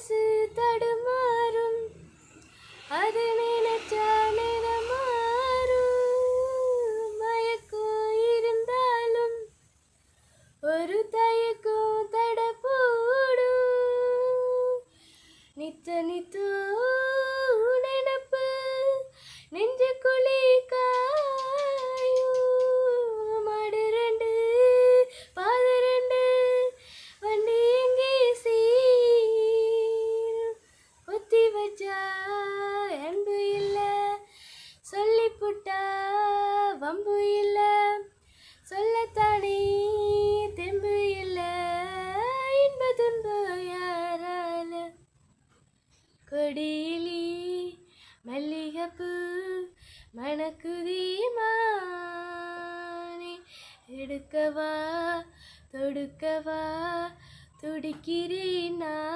மனசு தடுமாறும் அது நினைச்சா நிறமாறும் மயக்கம் இருந்தாலும் ஒரு தயக்கம் தட போடும் நித்த நித்தோ நினப்பு நெஞ்சுக்குழி காயும் மாடு ரெண்டு பாது ரெண்டு வண்டி எங்கே சீர் ஒத்தி வச்சா அன்பு இல்லை சொல்லி புட்டா வம்பு இல்லை சொல்லத்தானே தெம்பு இல்லை இன்ப துன்பு யாரால கொடியிலி மல்லிகைப்பூ மணக்குதி மானே எடுக்கவா தொடுக்கவா துடிக்கிறேன் நான்